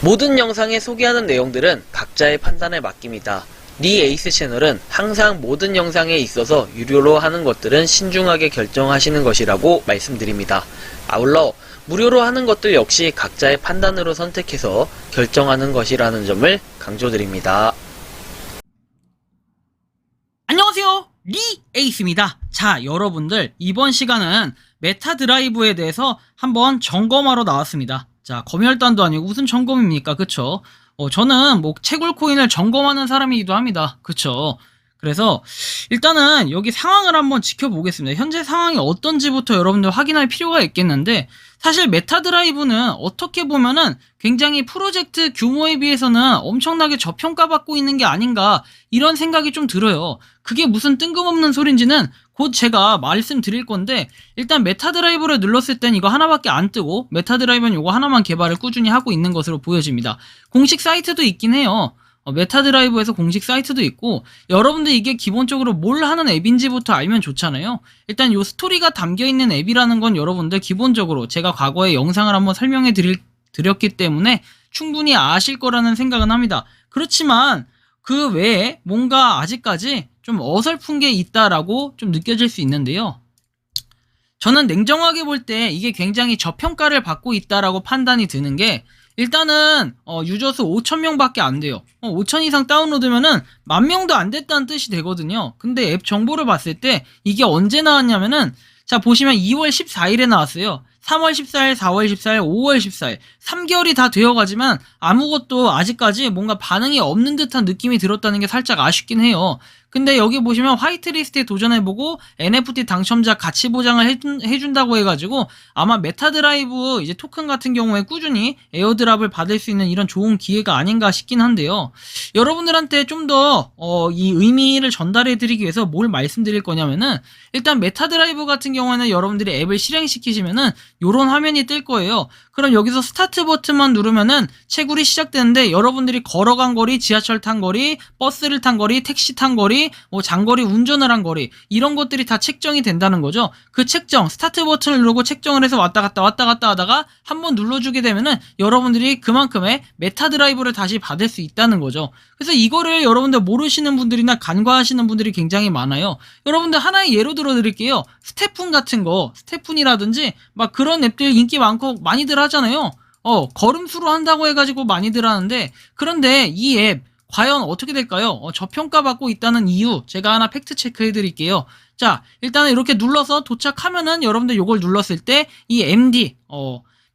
모든 영상에 소개하는 내용들은 각자의 판단에 맡깁니다. 니 에이스 채널은 항상 모든 영상에 있어서 유료로 하는 것들은 신중하게 결정하시는 것이라고 말씀드립니다. 아울러 무료로 하는 것들 역시 각자의 판단으로 선택해서 결정하는 것이라는 점을 강조드립니다. 안녕하세요, 리 에이스입니다. 자, 여러분들 이번 시간은 메타 드라이브에 대해서 한번 점검하러 나왔습니다. 자, 검열단도 아니고 무슨 점검입니까? 그쵸? 저는 뭐 채굴 코인을 점검하는 사람이기도 합니다. 그쵸? 그래서 일단은 여기 상황을 한번 지켜보겠습니다. 현재 상황이 어떤지부터 여러분들 확인할 필요가 있겠는데, 사실 메타 드라이브는 어떻게 보면은 굉장히 프로젝트 규모에 비해서는 엄청나게 저평가받고 있는 게 아닌가, 이런 생각이 좀 들어요. 그게 무슨 뜬금없는 소린지는 곧 제가 말씀드릴 건데, 일단 메타 드라이브를 눌렀을 땐 이거 하나밖에 안 뜨고, 메타 드라이브는 이거 하나만 개발을 꾸준히 하고 있는 것으로 보여집니다. 공식 사이트도 있긴 해요. 메타 드라이브에서 공식 사이트도 있고, 여러분들 이게 기본적으로 뭘 하는 앱인지부터 알면 좋잖아요. 일단 요 스토리가 담겨있는 앱이라는 건 여러분들 기본적으로 제가 과거에 영상을 한번 설명해 드렸기 때문에 충분히 아실 거라는 생각은 합니다. 그렇지만 그 외에 뭔가 아직까지 좀 어설픈 게 있다라고 좀 느껴질 수 있는데요. 저는 냉정하게 볼 때 이게 굉장히 저평가를 받고 있다라고 판단이 드는 게, 일단은 유저수 5,000명밖에 안 돼요. 5,000 이상 다운로드면은 10,000명도 안 됐다는 뜻이 되거든요. 근데 앱 정보를 봤을 때 이게 언제 나왔냐면은, 자 보시면 2월 14일에 나왔어요. 3월 14일, 4월 14일, 5월 14일 3개월이 다 되어가지만 아무것도 아직까지 뭔가 반응이 없는 듯한 느낌이 들었다는 게 살짝 아쉽긴 해요. 근데 여기 보시면 화이트리스트에 도전해보고 NFT 당첨자 가치 보장을 해준다고 해가지고 아마 메타 드라이브 이제 토큰 같은 경우에 꾸준히 에어드랍을 받을 수 있는 이런 좋은 기회가 아닌가 싶긴 한데요. 여러분들한테 좀 더 이 의미를 전달해드리기 위해서 뭘 말씀드릴 거냐면은, 일단 메타 드라이브 같은 경우에는 여러분들이 앱을 실행시키시면은 요런 화면이 뜰 거예요. 그럼 여기서 스타트 버튼만 누르면은 채굴이 시작되는데, 여러분들이 걸어간 거리, 지하철 탄 거리, 버스를 탄 거리, 택시 탄 거리, 뭐 장거리 운전을 한 거리, 이런 것들이 다 책정이 된다는 거죠. 그 책정, 스타트 버튼을 누르고 책정을 해서 왔다 갔다 하다가 한번 눌러주게 되면은 여러분들이 그만큼의 메타 드라이브를 다시 받을 수 있다는 거죠. 그래서 이거를 여러분들 모르시는 분들이나 간과하시는 분들이 굉장히 많아요. 여러분들 하나의 예로 들어 드릴게요. 스태푼 같은 거, 스태푼이라든지 막 그런 앱들 인기 많고 많이들 하잖아요. 걸음수로 한다고 해가지고 많이들 하는데, 그런데 이 앱 과연 어떻게 될까요? 저평가받고 있다는 이유 제가 하나 팩트 체크해 드릴게요. 자, 일단은 이렇게 눌러서 도착하면은 여러분들 요걸 눌렀을 때 이 MD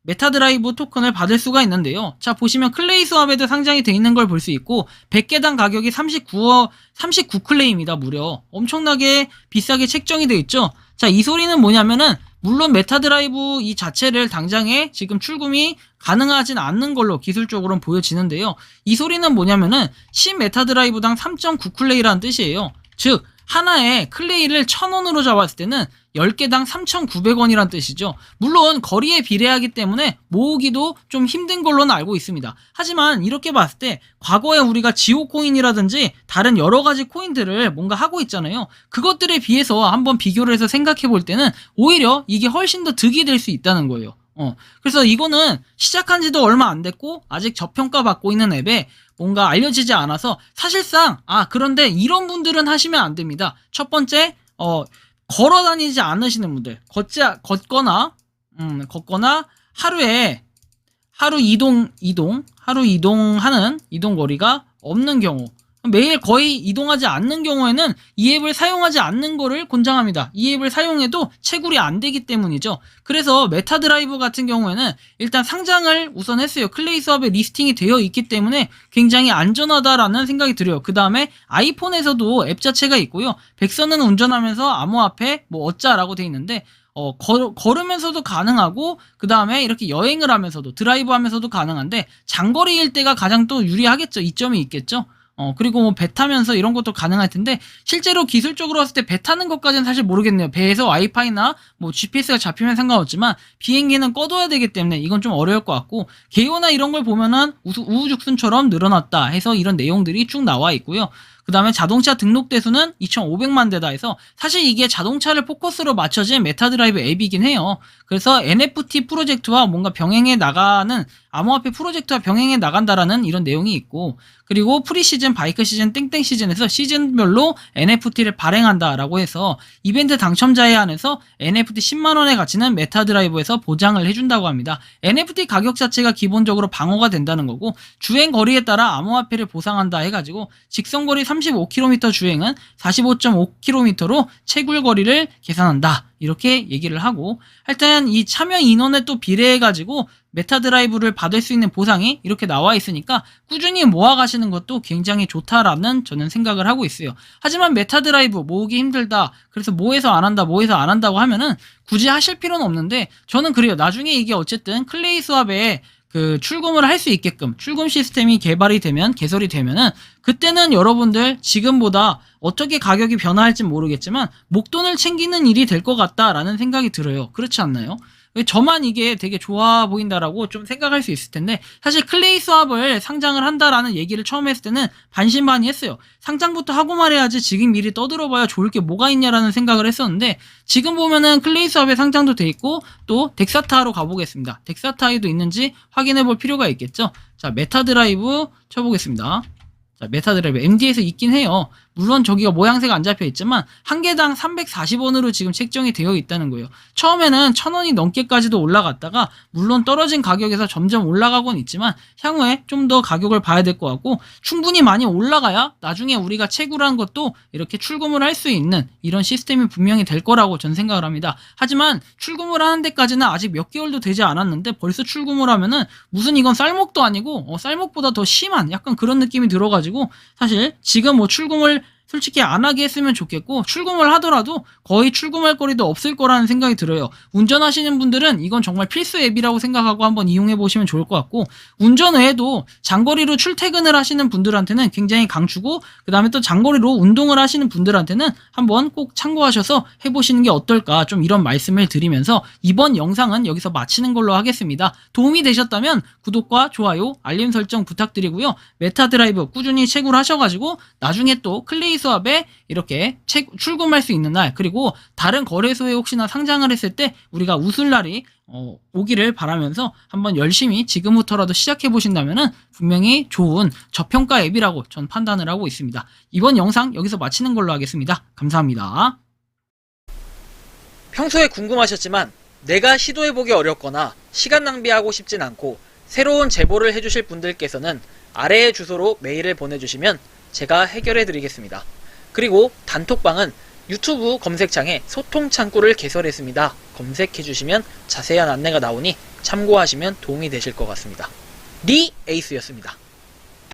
메타 드라이브 토큰을 받을 수가 있는데요. 자, 보시면 클레이 스왑에도 상장이 돼 있는 걸 볼 수 있고, 100개당 가격이 39 클레이입니다. 무려 엄청나게 비싸게 책정이 돼 있죠. 자, 이 소리는 뭐냐면은, 물론 메타 드라이브 이 자체를 당장에 지금 출금이 가능하진 않는 걸로 기술적으로는 보여지는데요. 이 소리는 뭐냐면은 10 메타 드라이브당 3.9 클레이라는 뜻이에요. 즉 하나의 클레이를 1,000원으로 잡았을 때는 10개당 3,900원이란 뜻이죠. 물론 거리에 비례하기 때문에 모으기도 좀 힘든 걸로는 알고 있습니다. 하지만 이렇게 봤을 때 과거에 우리가 지오 코인이라든지 다른 여러 가지 코인들을 뭔가 하고 있잖아요. 그것들에 비해서 한번 비교를 해서 생각해 볼 때는 오히려 이게 훨씬 더 득이 될 수 있다는 거예요. 그래서 이거는 시작한 지도 얼마 안 됐고 아직 저평가받고 있는 앱에 뭔가 알려지지 않아서, 사실상 그런데 이런 분들은 하시면 안 됩니다. 첫 번째, 걸어 다니지 않으시는 분들, 걷거나 하루 이동하는 이동거리가 없는 경우, 매일 거의 이동하지 않는 경우에는 이 앱을 사용하지 않는 거를 권장합니다. 이 앱을 사용해도 채굴이 안 되기 때문이죠. 그래서 메타 드라이브 같은 경우에는 일단 상장을 우선 했어요. 클레이 스왑에 리스팅이 되어 있기 때문에 굉장히 안전하다라는 생각이 들어요. 그 다음에 아이폰에서도 앱 자체가 있고요. 백선은 운전하면서 암호화폐 어짜라고 돼 있는데, 걸으면서도 가능하고, 그 다음에 이렇게 여행을 하면서도, 드라이브 하면서도 가능한데, 장거리일 때가 가장 또 유리하겠죠. 이점이 있겠죠. 그리고 뭐 배 타면서 이런 것도 가능할 텐데, 실제로 기술적으로 봤을 때 배 타는 것까지는 사실 모르겠네요. 배에서 와이파이나 뭐 GPS가 잡히면 상관없지만 비행기는 꺼둬야 되기 때문에 이건 좀 어려울 것 같고, 개요나 이런 걸 보면은 우후죽순처럼 늘어났다 해서 이런 내용들이 쭉 나와 있고요. 그 다음에 자동차 등록 대수는 2,500만 대다 해서 사실 이게 자동차를 포커스로 맞춰진 메타드라이브 앱이긴 해요. 그래서 NFT 프로젝트와 뭔가 병행해 나가는 암호화폐 프로젝트와 병행해 나간다라는 이런 내용이 있고, 그리고 프리시즌, 바이크 시즌, 땡땡 시즌에서 시즌별로 NFT를 발행한다라고 해서 이벤트 당첨자에 한해서 NFT 10만원의 가치는 메타드라이브에서 보장을 해준다고 합니다. NFT 가격 자체가 기본적으로 방어가 된다는 거고, 주행 거리에 따라 암호화폐를 보상한다 해가지고 직선거리 35km 주행은 45.5km로 채굴 거리를 계산한다, 이렇게 얘기를 하고, 하여튼 이 참여 인원에 또 비례해가지고 메타드라이브를 받을 수 있는 보상이 이렇게 나와 있으니까 꾸준히 모아가시는 것도 굉장히 좋다라는 저는 생각을 하고 있어요. 하지만 메타드라이브 모으기 힘들다, 그래서 뭐해서 안 한다고 하면은 굳이 하실 필요는 없는데, 저는 그래요. 나중에 이게 어쨌든 클레이 스왑에 그 출금을 할 수 있게끔 출금 시스템이 개발이 되면, 개설이 되면은 그때는 여러분들 지금보다 어떻게 가격이 변화할지 모르겠지만 목돈을 챙기는 일이 될 것 같다라는 생각이 들어요. 그렇지 않나요? 왜 저만 이게 되게 좋아 보인다라고 좀 생각할 수 있을 텐데, 사실 클레이 스왑을 상장을 한다라는 얘기를 처음 했을 때는 반신반의했어요. 상장부터 하고 말해야지 지금 미리 떠들어봐야 좋을 게 뭐가 있냐라는 생각을 했었는데, 지금 보면은 클레이 스왑에 상장도 돼 있고 또 덱사타로 가보겠습니다. 덱사타에도 있는지 확인해 볼 필요가 있겠죠. 자, 메타드라이브 쳐보겠습니다. 자, 메타드라이브 MD에서 있긴 해요. 물론 저기가 모양새가 안 잡혀 있지만 한 개당 340원으로 지금 책정이 되어 있다는 거예요. 처음에는 1,000원이 넘게까지도 올라갔다가 물론 떨어진 가격에서 점점 올라가곤 있지만 향후에 좀 더 가격을 봐야 될 것 같고, 충분히 많이 올라가야 나중에 우리가 채굴한 것도 이렇게 출금을 할 수 있는 이런 시스템이 분명히 될 거라고 전 생각을 합니다. 하지만 출금을 하는 데까지는 아직 몇 개월도 되지 않았는데 벌써 출금을 하면은 무슨 이건 쌀먹도 아니고 쌀먹보다 더 심한 약간 그런 느낌이 들어가지고, 사실 지금 뭐 출금을 솔직히 안 하게 했으면 좋겠고, 출금을 하더라도 거의 출금할 거리도 없을 거라는 생각이 들어요. 운전하시는 분들은 이건 정말 필수 앱이라고 생각하고 한번 이용해 보시면 좋을 것 같고, 운전 외에도 장거리로 출퇴근을 하시는 분들한테는 굉장히 강추고, 그 다음에 또 장거리로 운동을 하시는 분들한테는 한번 꼭 참고하셔서 해보시는 게 어떨까, 좀 이런 말씀을 드리면서 이번 영상은 여기서 마치는 걸로 하겠습니다. 도움이 되셨다면 구독과 좋아요, 알림 설정 부탁드리고요. 메타드라이브 꾸준히 채굴하셔가지고 나중에 또 클레이 스왑에 이렇게 출금할 수 있는 날, 그리고 다른 거래소에 혹시나 상장을 했을 때 우리가 웃을 날이 오기를 바라면서 한번 열심히 지금부터라도 시작해 보신다면은 분명히 좋은 저평가 앱이라고 전 판단을 하고 있습니다. 이번 영상 여기서 마치는 걸로 하겠습니다. 감사합니다. 평소에 궁금하셨지만 내가 시도해보기 어렵거나 시간 낭비하고 싶진 않고 새로운 제보를 해주실 분들께서는 아래의 주소로 메일을 보내주시면 제가 해결해 드리겠습니다. 그리고 단톡방은 유튜브 검색창에 소통 창구를 개설했습니다. 검색해 주시면 자세한 안내가 나오니 참고하시면 도움이 되실 것 같습니다. 리 에이스였습니다.